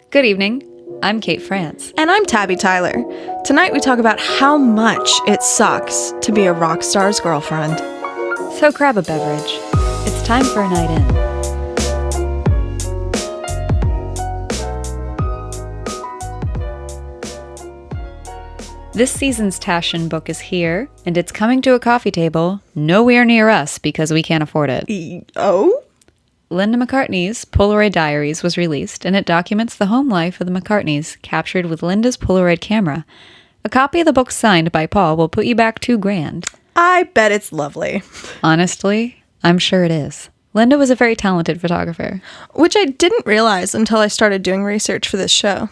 Good evening. I'm Kate France. And I'm Tabby Tyler. Tonight we talk about how much it sucks to be a rock star's girlfriend. So grab a beverage. It's time for a night in. This season's Taschen book is here, and it's coming to a coffee table nowhere near us because we can't afford it. Oh? Linda McCartney's Polaroid Diaries was released, and it documents the home life of the McCartneys, captured with Linda's Polaroid camera. A copy of the book signed by Paul will put you back $2,000. I bet it's lovely. Honestly, I'm sure it is. Linda was a very talented photographer. Which I didn't realize until I started doing research for this show.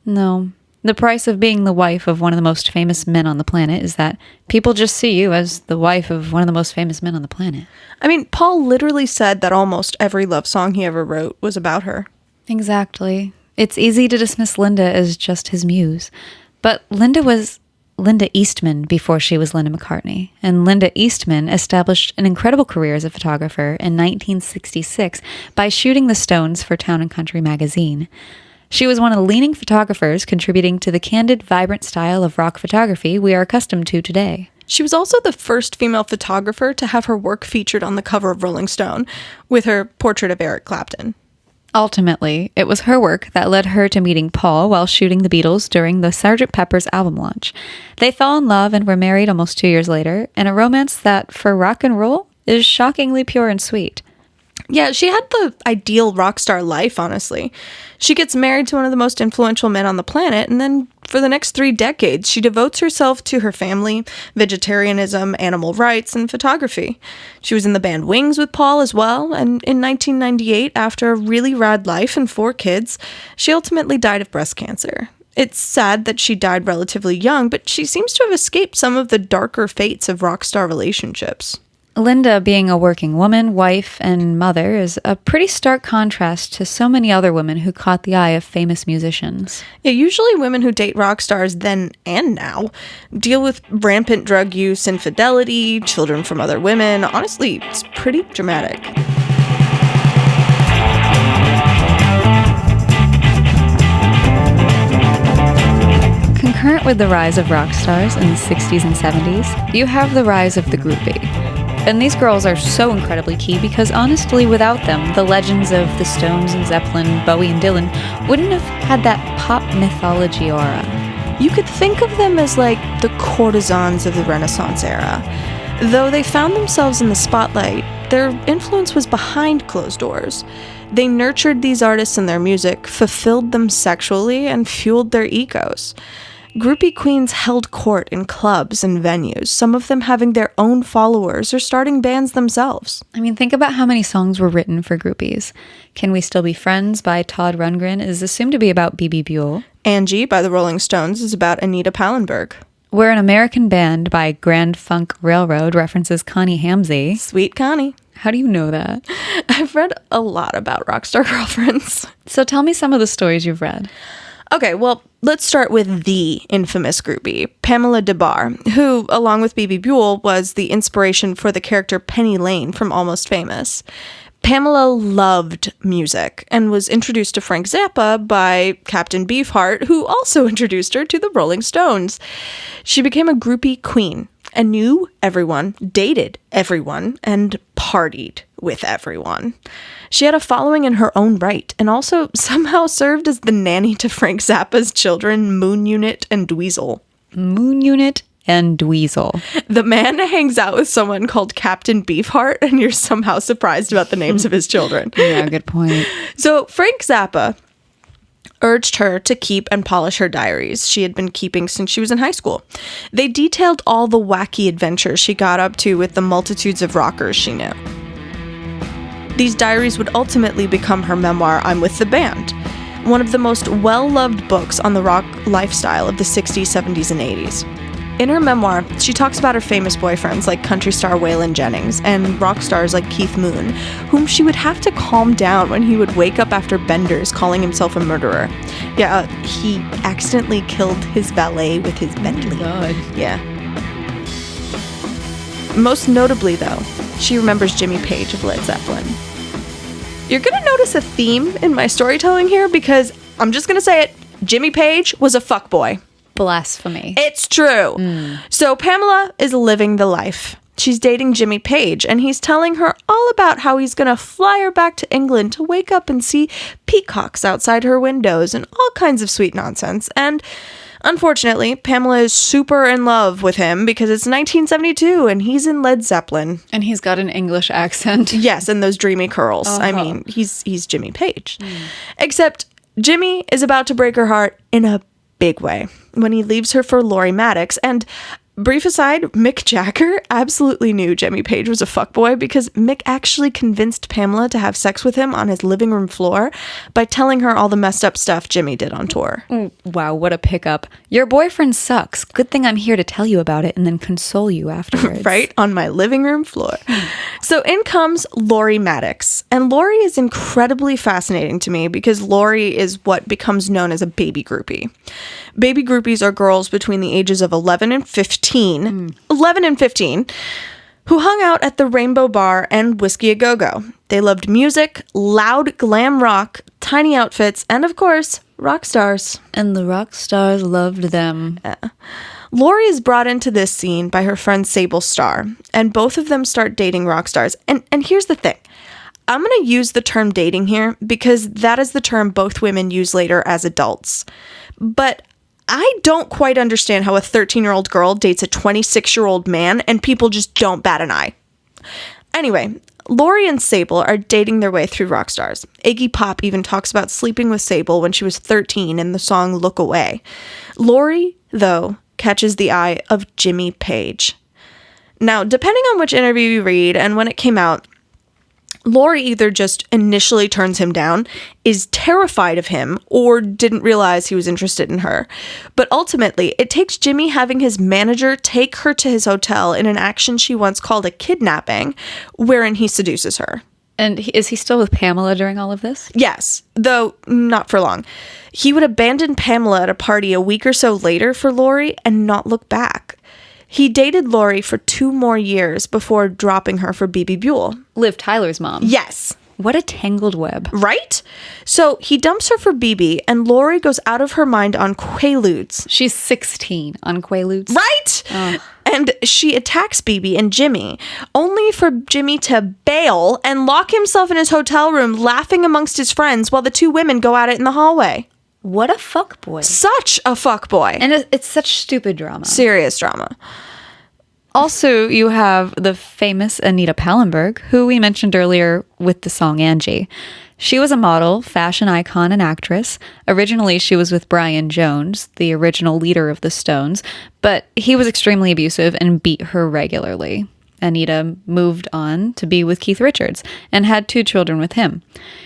No. The price of being the wife of one of the most famous men on the planet is that people just see you as the wife of one of the most famous men on the planet. I mean, Paul literally said that almost every love song he ever wrote was about her. Exactly. It's easy to dismiss Linda as just his muse. But Linda was Linda Eastman before she was Linda McCartney. And Linda Eastman established an incredible career as a photographer in 1966 by shooting the Stones for Town & Country magazine. She was one of the leading photographers contributing to the candid, vibrant style of rock photography we are accustomed to today. She was also the first female photographer to have her work featured on the cover of Rolling Stone, with her portrait of Eric Clapton. Ultimately, it was her work that led her to meeting Paul while shooting the Beatles during the Sgt. Pepper's album launch. They fell in love and were married almost 2 years later, in a romance that, for rock and roll, is shockingly pure and sweet. Yeah, she had the ideal rock star life, honestly. She gets married to one of the most influential men on the planet, and then for the next 3 decades, she devotes herself to her family, vegetarianism, animal rights, and photography. She was in the band Wings with Paul as well, and in 1998, after a really rad life and 4 kids, she ultimately died of breast cancer. It's sad that she died relatively young, but she seems to have escaped some of the darker fates of rock star relationships. Linda, being a working woman, wife, and mother, is a pretty stark contrast to so many other women who caught the eye of famous musicians. Yeah, usually women who date rock stars then and now deal with rampant drug use, infidelity, children from other women. Honestly, it's pretty dramatic. Concurrent with the rise of rock stars in the 60s and 70s, you have the rise of the groupie. And these girls are so incredibly key because honestly, without them, the legends of the Stones and Zeppelin, Bowie and Dylan wouldn't have had that pop mythology aura. You could think of them as like the courtesans of the Renaissance era. Though they found themselves in the spotlight, their influence was behind closed doors. They nurtured these artists and their music, fulfilled them sexually, and fueled their egos. Groupie queens held court in clubs and venues, some of them having their own followers or starting bands themselves. I mean, think about how many songs were written for groupies. Can We Still Be Friends by Todd Rundgren is assumed to be about Bebe Buell. Angie by the Rolling Stones is about Anita Pallenberg. We're an American Band by Grand Funk Railroad references Connie Hamzy. Sweet Connie. How do you know that? I've read a lot about rockstar girlfriends. So tell me some of the stories you've read. Okay, well, let's start with the infamous groupie, Pamela DeBar, who, along with Bebe Buell, was the inspiration for the character Penny Lane from Almost Famous. Pamela loved music and was introduced to Frank Zappa by Captain Beefheart, who also introduced her to the Rolling Stones. She became a groupie queen and knew everyone, dated everyone, and partied with everyone. She had a following in her own right, and also somehow served as the nanny to Frank Zappa's children, Moon Unit and Dweezil. Moon Unit and Dweezil. The man hangs out with someone called Captain Beefheart, and you're somehow surprised about the names of his children. Yeah, good point. So Frank Zappa urged her to keep and polish her diaries she had been keeping since she was in high school. They detailed all the wacky adventures she got up to with the multitudes of rockers she knew. These diaries would ultimately become her memoir, I'm With the Band, one of the most well-loved books on the rock lifestyle of the 60s, 70s, and 80s. In her memoir, she talks about her famous boyfriends like country star Waylon Jennings and rock stars like Keith Moon, whom she would have to calm down when he would wake up after benders calling himself a murderer. Yeah, he accidentally killed his valet with his Bentley. God. Yeah. Most notably, though, she remembers Jimmy Page of Led Zeppelin. You're going to notice a theme in my storytelling here because I'm just going to say it. Jimmy Page was a fuckboy. Blasphemy. It's true. So Pamela is living the life. She's dating Jimmy Page, and he's telling her all about how he's going to fly her back to England to wake up and see peacocks outside her windows and all kinds of sweet nonsense. And unfortunately, Pamela is super in love with him because it's 1972 and he's in Led Zeppelin. And he's got an English accent. Yes, and those dreamy curls. I mean, he's Jimmy Page. Except Jimmy is about to break her heart in a big way when he leaves her for Lorrie Mattix. And brief aside, Mick Jagger absolutely knew Jimmy Page was a fuckboy because Mick actually convinced Pamela to have sex with him on his living room floor by telling her all the messed up stuff Jimmy did on tour. Wow, what a pickup. Your boyfriend sucks. Good thing I'm here to tell you about it and then console you afterwards. Right? On my living room floor. So in comes Lorrie Mattix. And Lorrie is incredibly fascinating to me because Lorrie is what becomes known as a baby groupie. Baby groupies are girls between the ages of 11 and 15, 11 and 15, who hung out at the Rainbow Bar and Whiskey A Go-Go. They loved music, loud glam rock, tiny outfits, and of course, rock stars. And the rock stars loved them. Lorrie is brought into this scene by her friend Sable Starr, and both of them start dating rock stars. And here's the thing. I'm going to use the term dating here because that is the term both women use later as adults. But I don't quite understand how a 13-year-old girl dates a 26-year-old man and people just don't bat an eye. Anyway, Lorrie and Sable are dating their way through rock stars. Iggy Pop even talks about sleeping with Sable when she was 13 in the song Look Away. Lorrie, though, catches the eye of Jimmy Page. Now, depending on which interview you read and when it came out, Lorrie either just initially turns him down, is terrified of him, or didn't realize he was interested in her. But ultimately, it takes Jimmy having his manager take her to his hotel in an action she once called a kidnapping, wherein he seduces her. And is he still with Pamela during all of this? Yes, though not for long. He would abandon Pamela at a party a week or so later for Lorrie and not look back. He dated Lorrie for 2 more years before dropping her for Bebe Buell. Liv Tyler's mom. Yes. What a tangled web. Right? So he dumps her for Bebe, and Lorrie goes out of her mind on Quaaludes. She's 16 on Quaaludes. Right? And she attacks Bebe and Jimmy, only for Jimmy to bail and lock himself in his hotel room laughing amongst his friends while the 2 women go at it in the hallway. What a fuckboy. Such a fuckboy. And it's such stupid drama. Serious drama. Also, you have the famous Anita Pallenberg, who we mentioned earlier with the song Angie. She was a model, fashion icon, and actress. Originally, she was with Brian Jones, the original leader of the Stones, but he was extremely abusive and beat her regularly. Anita moved on to be with Keith Richards and had 2 children with him.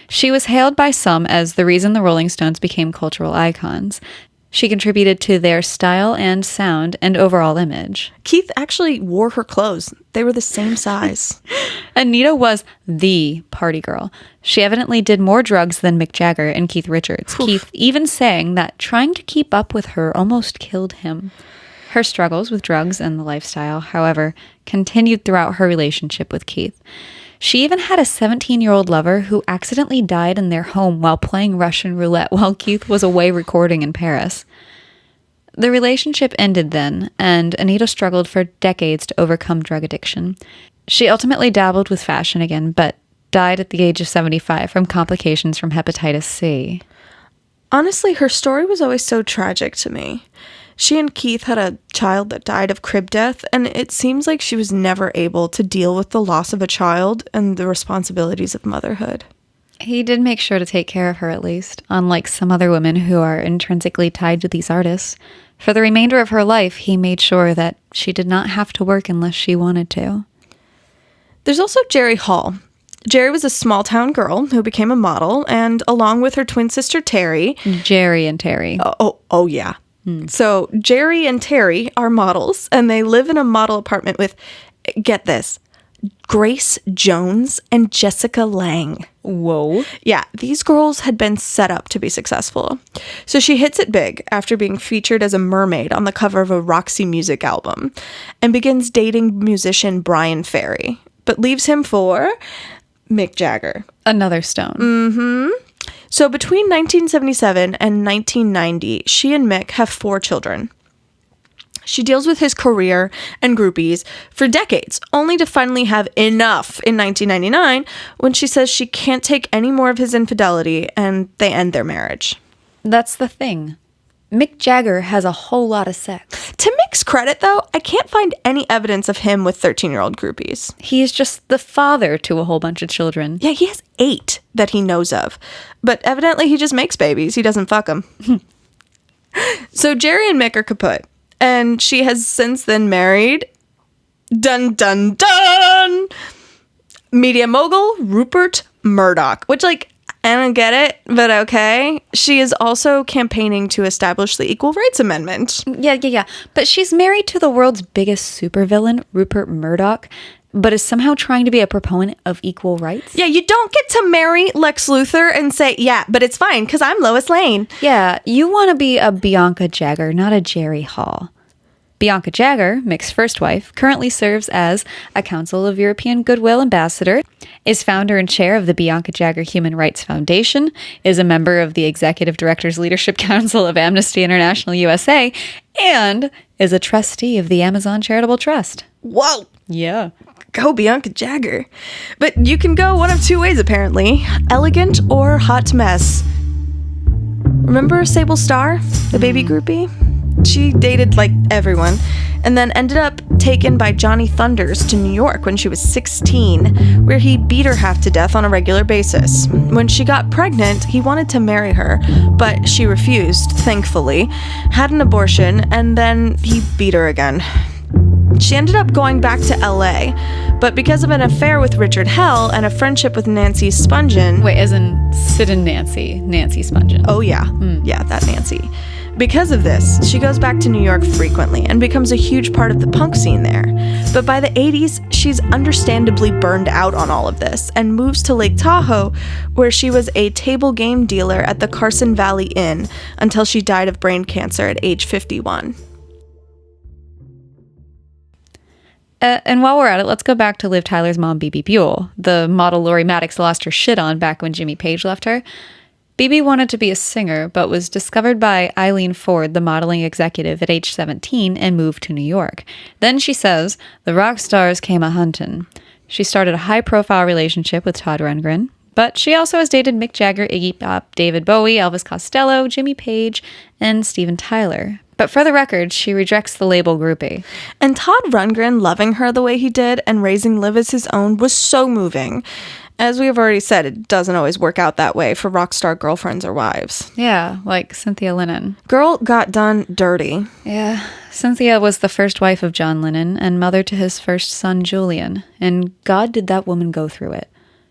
She was hailed by some as the reason the Rolling Stones became cultural icons. She contributed to their style and sound and overall image. Keith actually wore her clothes. They were the same size. Anita was the party girl. She evidently did more drugs than Mick Jagger and Keith Richards. Oof. Keith even saying that trying to keep up with her almost killed him. Her struggles with drugs and the lifestyle, however, continued throughout her relationship with Keith. She even had a 17-year-old lover who accidentally died in their home while playing Russian roulette while Keith was away recording in Paris. The relationship ended then, and Anita struggled for decades to overcome drug addiction. She ultimately dabbled with fashion again, but died at the age of 75 from complications from hepatitis C. Honestly, her story was always so tragic to me. She and Keith had a child that died of crib death, and it seems like she was never able to deal with the loss of a child and the responsibilities of motherhood. He did make sure to take care of her, at least, unlike some other women who are intrinsically tied to these artists. For the remainder of her life, he made sure that she did not have to work unless she wanted to. There's also Jerry Hall. Jerry was a small-town girl who became a model, and along with her twin sister, Terry... Jerry and Terry. Oh yeah. So Jerry and Terry are models, and they live in a model apartment with, get this, Grace Jones and Jessica Lange. Whoa. Yeah, these girls had been set up to be successful. So she hits it big after being featured as a mermaid on the cover of a Roxy Music album and begins dating musician Brian Ferry, but leaves him for Mick Jagger. Another Stone. Mm-hmm. So between 1977 and 1990, she and Mick have 4 children. She deals with his career and groupies for decades, only to finally have enough in 1999 when she says she can't take any more of his infidelity and they end their marriage. That's the thing. Mick Jagger has a whole lot of sex. To Mick's credit, though, I can't find any evidence of him with 13-year-old groupies. He is just the father to a whole bunch of children. Yeah, he has 8 that he knows of. But evidently he just makes babies. He doesn't fuck them. So Jerry and Mick are kaput. And she has since then married, dun dun dun, media mogul Rupert Murdoch, which, like, I don't get it, but okay. She is also campaigning to establish the Equal Rights Amendment. Yeah. But she's married to the world's biggest supervillain, Rupert Murdoch, but is somehow trying to be a proponent of equal rights. Yeah, you don't get to marry Lex Luthor and say, yeah, but it's fine because I'm Lois Lane. Yeah, you want to be a Bianca Jagger, not a Jerry Hall. Bianca Jagger, Mick's first wife, currently serves as a Council of European Goodwill Ambassador, is founder and chair of the Bianca Jagger Human Rights Foundation, is a member of the Executive Directors Leadership Council of Amnesty International USA, and is a trustee of the Amazon Charitable Trust. Whoa! Yeah. Go Bianca Jagger. But you can go one of 2 ways, apparently. Elegant or hot mess. Remember Sable Starr, the baby groupie? She dated, like, everyone, and then ended up taken by Johnny Thunders to New York when she was 16, where he beat her half to death on a regular basis. When she got pregnant, he wanted to marry her, but she refused, thankfully, had an abortion, and then he beat her again. She ended up going back to LA, but because of an affair with Richard Hell and a friendship with Nancy Spungen... Wait, as in Sid and Nancy Spungen. Oh, yeah. Yeah, that Nancy. Because of this, she goes back to New York frequently and becomes a huge part of the punk scene there. But by the 80s, she's understandably burned out on all of this and moves to Lake Tahoe, where she was a table game dealer at the Carson Valley Inn until she died of brain cancer at age 51. And while we're at it, let's go back to Liv Tyler's mom, Bebe Buell, the model Lorrie Mattix lost her shit on back when Jimmy Page left her. Bebe wanted to be a singer, but was discovered by Eileen Ford, the modeling executive, at age 17 and moved to New York. Then she says, the rock stars came a-huntin'. She started a high-profile relationship with Todd Rundgren, but she also has dated Mick Jagger, Iggy Pop, David Bowie, Elvis Costello, Jimmy Page, and Steven Tyler. But for the record, she rejects the label groupie. And Todd Rundgren loving her the way he did and raising Liv as his own was so moving. As we have already said, it doesn't always work out that way for rock star girlfriends or wives. Yeah, like Cynthia Lennon. Girl got done dirty. Yeah, Cynthia was the first wife of John Lennon and mother to his first son, Julian. And God did that woman go through it.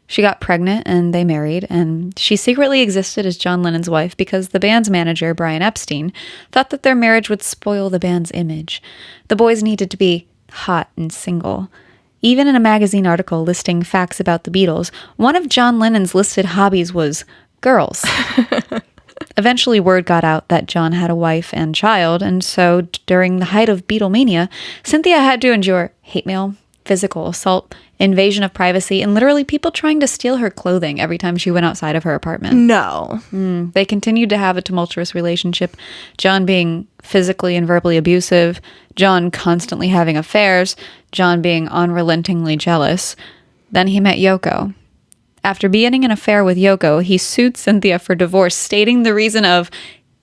She got pregnant and they married, and she secretly existed as John Lennon's wife because the band's manager, Brian Epstein, thought that their marriage would spoil the band's image. The boys needed to be hot and single. Even in a magazine article listing facts about the Beatles, one of John Lennon's listed hobbies was girls. Eventually, word got out that John had a wife and child, and so during the height of Beatlemania, Cynthia had to endure hate mail, physical assault, invasion of privacy, and literally people trying to steal her clothing every time she went outside of her apartment. No. They continued to have a tumultuous relationship, John being physically and verbally abusive, John constantly having affairs, John being unrelentingly jealous. Then he met Yoko. After beginning an affair with Yoko, he sued Cynthia for divorce, stating the reason of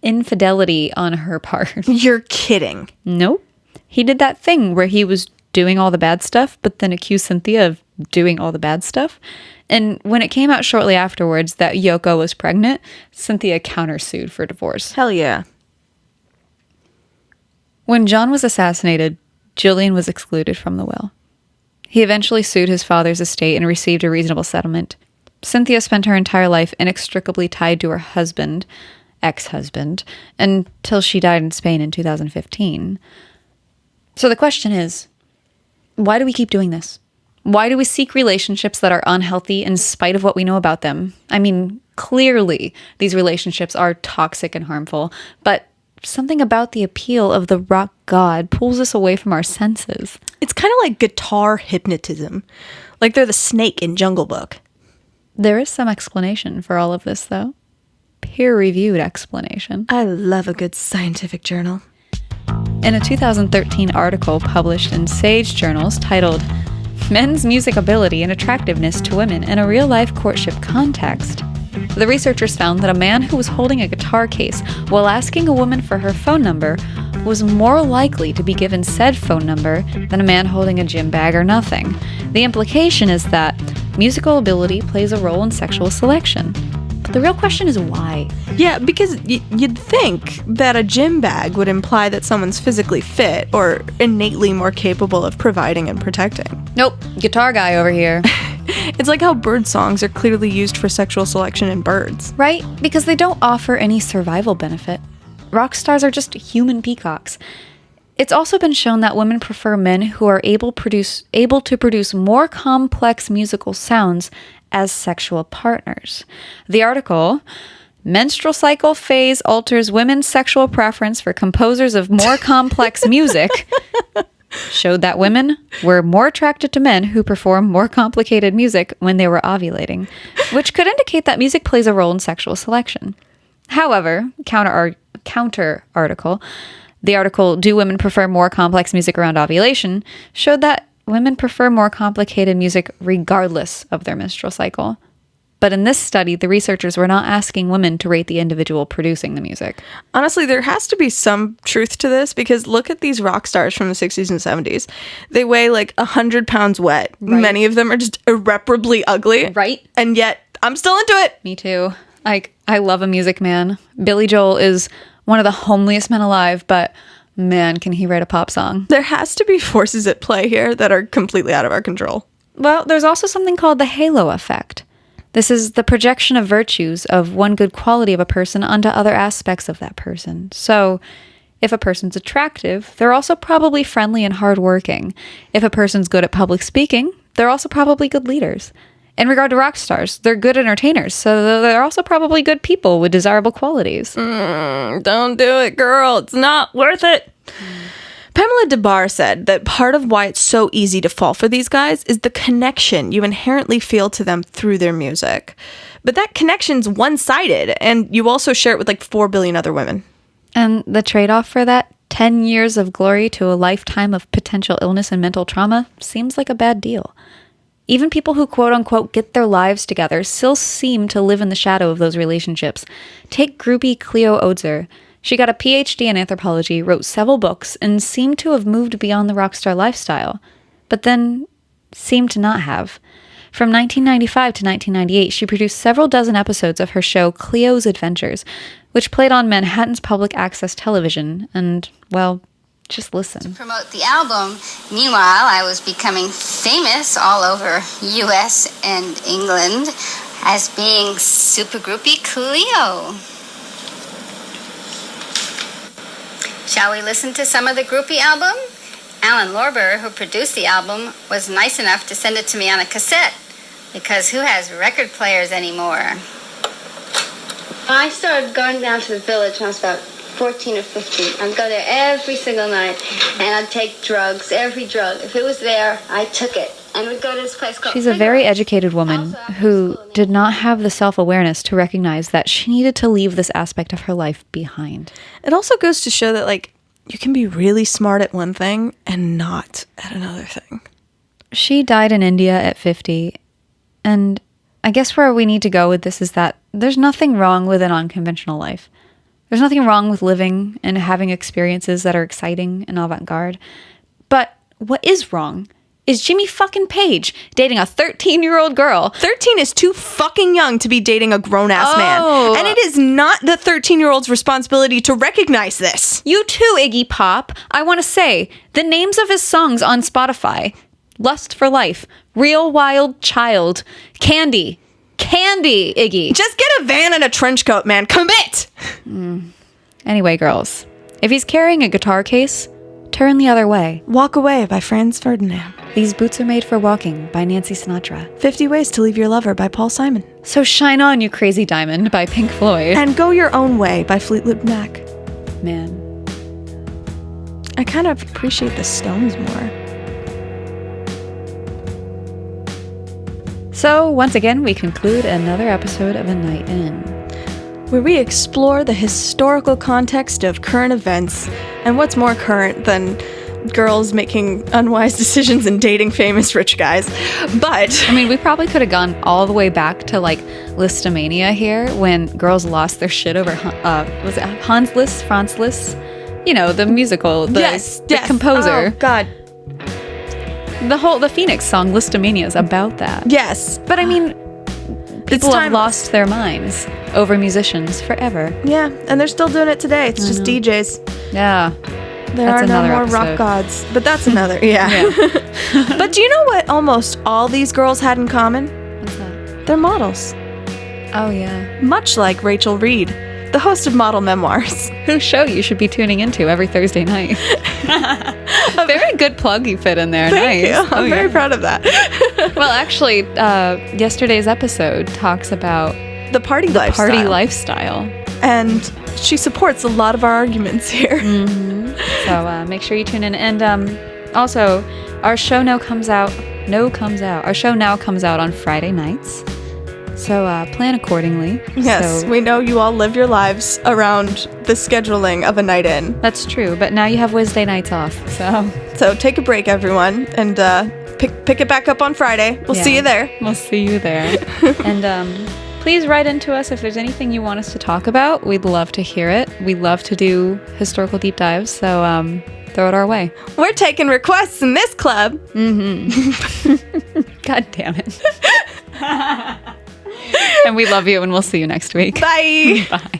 infidelity on her part. You're kidding. Nope. He did that thing where he was doing all the bad stuff, but then accused Cynthia of doing all the bad stuff. And when it came out shortly afterwards that Yoko was pregnant, Cynthia countersued for divorce. Hell yeah. When John was assassinated, Julian was excluded from the will. He eventually sued his father's estate and received a reasonable settlement. Cynthia spent her entire life inextricably tied to her husband, ex-husband, until she died in Spain in 2015. So the question is, why do we keep doing this? Why do we seek relationships that are unhealthy in spite of what we know about them? I mean, clearly these relationships are toxic and harmful, but something about the appeal of the rock god pulls us away from our senses. It's kind of like guitar hypnotism. Like they're the snake in Jungle Book. There is some explanation for all of this, though. peer-reviewed explanation. I love a good scientific journal. In a 2013 article published in Sage Journals titled Men's Music Ability and Attractiveness to Women in a Real-Life Courtship Context, the researchers found that a man who was holding a guitar case while asking a woman for her phone number was more likely to be given said phone number than a man holding a gym bag or nothing. The implication is that musical ability plays a role in sexual selection. But the real question is why? Yeah, because you'd think that a gym bag would imply that someone's physically fit or innately more capable of providing and protecting. Nope, guitar guy over here. It's like how bird songs are clearly used for sexual selection in birds. Right? Because they don't offer any survival benefit. Rock stars are just human peacocks. It's also been shown that women prefer men who are able to produce more complex musical sounds as sexual partners. The article, Menstrual Cycle Phase Alters Women's Sexual Preference for Composers of More Complex Music, showed that women were more attracted to men who perform more complicated music when they were ovulating, which could indicate that music plays a role in sexual selection. However, counter article, the article, Do Women Prefer More Complex Music Around Ovulation, showed that women prefer more complicated music regardless of their menstrual cycle. But in this study, the researchers were not asking women to rate the individual producing the music. Honestly, there has to be some truth to this, because look at these rock stars from the 60s and 70s. They weigh like 100 pounds wet. Right. Many of them are just irreparably ugly. Right. And yet, I'm still into it. Me too. I love a music man. Billy Joel is one of the homeliest men alive, but man, can he write a pop song. There has to be forces at play here that are completely out of our control. Well, there's also something called the halo effect. This is the projection of virtues of one good quality of a person onto other aspects of that person. So, if a person's attractive, they're also probably friendly and hardworking. If a person's good at public speaking, they're also probably good leaders. In regard to rock stars, they're good entertainers, so they're also probably good people with desirable qualities. Don't do it, girl. It's not worth it. Pamela DeBar said that part of why it's so easy to fall for these guys is the connection you inherently feel to them through their music. But that connection's one-sided, and you also share it with like 4 billion other women. And the trade-off for that, 10 years of glory to a lifetime of potential illness and mental trauma, seems like a bad deal. Even people who quote-unquote get their lives together still seem to live in the shadow of those relationships. Take groupie Cleo Oetzer. She got a PhD in anthropology, wrote several books, and seemed to have moved beyond the rock star lifestyle, but then seemed to not have. From 1995 to 1998, she produced several dozen episodes of her show Cleo's Adventures, which played on Manhattan's public access television, and, well, just listen. To promote the album, meanwhile, I was becoming famous all over US and England as being super groupie Cleo. Shall we listen to some of the groupie album? Alan Lorber, who produced the album, was nice enough to send it to me on a cassette, because who has record players anymore? I started going down to the village when I was about 14 or 15. I'd go there every single night, and I'd take drugs, every drug. If it was there, I took it. And we'd go to this place called... She's a very educated woman who did not have the self-awareness to recognize that she needed to leave this aspect of her life behind. It also goes to show that, like, you can be really smart at one thing and not at another thing. She died in India at 50, and I guess where we need to go with this is that there's nothing wrong with an unconventional life. There's nothing wrong with living and having experiences that are exciting and avant-garde. But what is wrong is Jimmy fucking Page dating a 13-year-old girl. 13 is too fucking young to be dating a grown-ass man. And it is not the 13-year-old's responsibility to recognize this. You too, Iggy Pop. I want to say, the names of his songs on Spotify: Lust for Life, Real Wild Child, Candy, Iggy. Just get a van and a trench coat, man. Commit! Anyway, girls, if he's carrying a guitar case, turn the other way. Walk Away by Franz Ferdinand. These Boots Are Made for Walking by Nancy Sinatra. 50 Ways to Leave Your Lover by Paul Simon. So Shine On, You Crazy Diamond by Pink Floyd. And Go Your Own Way by Fleetwood Mac. Man, I kind of appreciate the Stones more. So once again, we conclude another episode of A Night In. where we explore the historical context of current events. And what's more current than girls making unwise decisions and dating famous rich guys? But I mean, we probably could have gone all the way back to like Listomania here when girls lost their shit over was it Hans Liszt, Franz Liszt? You know, the musical, the composer. Oh God. The Phoenix song Listomania is about that. Yes. But I mean, people have lost their minds over musicians forever. Yeah, and they're still doing it today. It's just DJs. Yeah. There are no more rock gods. But that's another, yeah. But do you know what almost all these girls had in common? What's that? They're models. Oh, yeah. Much like Rachel Reed, the host of Model Memoirs. Whose show you should be tuning into every Thursday night. A very good plug you fit in there. Thank nice. you. I'm very proud of that. Well, actually, yesterday's episode talks about the party lifestyle. And she supports a lot of our arguments here. Mm-hmm. So make sure you tune in. And also, our show now comes out. Our show now comes out on Friday nights. So plan accordingly. Yes, we know you all live your lives around the scheduling of a night in. That's true, but now you have Wednesday nights off. So take a break, everyone, and pick it back up on Friday. We'll see you there. We'll see you there. And please write into us if there's anything you want us to talk about. We'd love to hear it. We love to do historical deep dives, so throw it our way. We're taking requests in this club. Mm-hmm. God damn it. And we love you, and we'll see you next week. Bye. Bye.